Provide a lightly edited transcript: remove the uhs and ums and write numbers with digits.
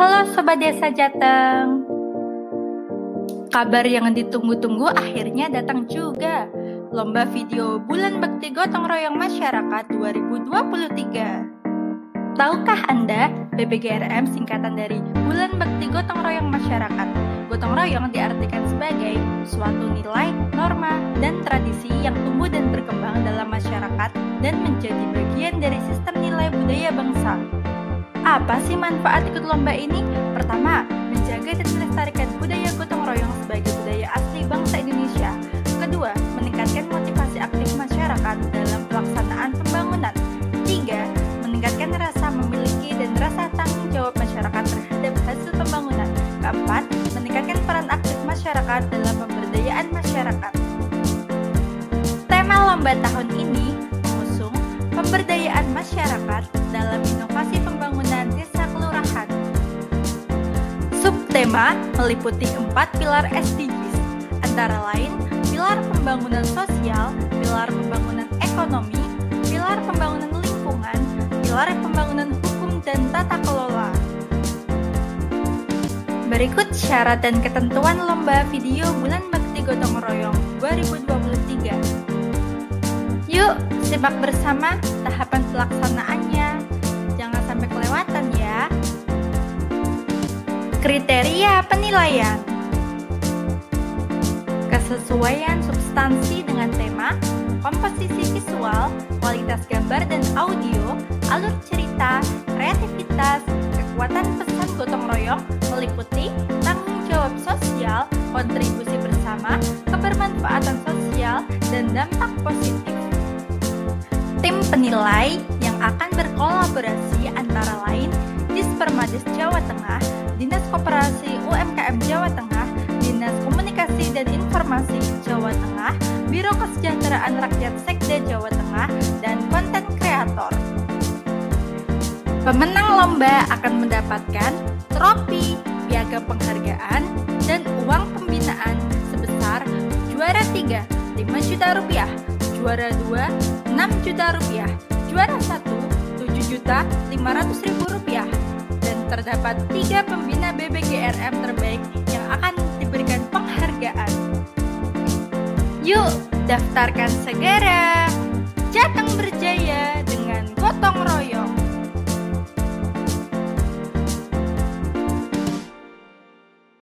Halo Sobat Desa Jateng. Kabar yang ditunggu-tunggu akhirnya datang juga. Lomba video Bulan Bakti Gotong Royong Masyarakat 2023. Tahukah Anda, BBGRM singkatan dari Bulan Bakti Gotong Royong Masyarakat. Gotong royong diartikan sebagai suatu nilai, norma, dan tradisi yang tumbuh dan berkembang dalam masyarakat dan menjadi bagian dari sistem nilai budaya bangsa. Apa sih manfaat ikut lomba ini? Pertama, menjaga dan melestarikan budaya gotong royong sebagai budaya asli bangsa Indonesia. Kedua, meningkatkan motivasi aktif masyarakat dalam pelaksanaan pembangunan. Tiga, meningkatkan rasa memiliki dan rasa tanggung jawab masyarakat terhadap hasil pembangunan. Keempat, meningkatkan peran aktif masyarakat dalam pemberdayaan masyarakat. Tema lomba tahun ini mengusung pemberdayaan masyarakat dalam inovasi pembangunan desa kelurahan. Subtema meliputi 4 pilar SDGs, antara lain pilar pembangunan sosial, pilar pembangunan ekonomi, pilar pembangunan lingkungan, pilar pembangunan hukum dan tata kelola. Berikut syarat dan ketentuan lomba video Bulan Bakti Gotong Royong 2023. Yuk, simak bersama tahapan pelaksanaannya. Jangan sampai kelewatan ya. Kriteria penilaian: kesesuaian substansi dengan tema, komposisi visual, kualitas gambar dan audio, alur cerita, kreativitas, kekuatan pesan gotong royong, meliputi tanggung jawab sosial, kontribusi bersama, kebermanfaatan sosial, dan dampak positif. Tim penilai yang akan berkolaborasi antara lain Dispermades Jawa Tengah, Dinas Koperasi UMKM Jawa Tengah, Dinas Komunikasi dan Informasi Jawa Tengah, Biro Kesejahteraan Rakyat Sekda Jawa Tengah, dan konten kreator. Pemenang lomba akan mendapatkan trofi, piagam penghargaan, dan uang pembinaan sebesar juara 3, 5 juta rupiah, juara 2, 6 juta rupiah, juara 1, 7.500.000 rupiah, dan terdapat 3 pembina BBGRM terbaik yang akan diberikan penghargaan. Yuk, daftarkan segera. Jateng berjaya dengan gotong royong.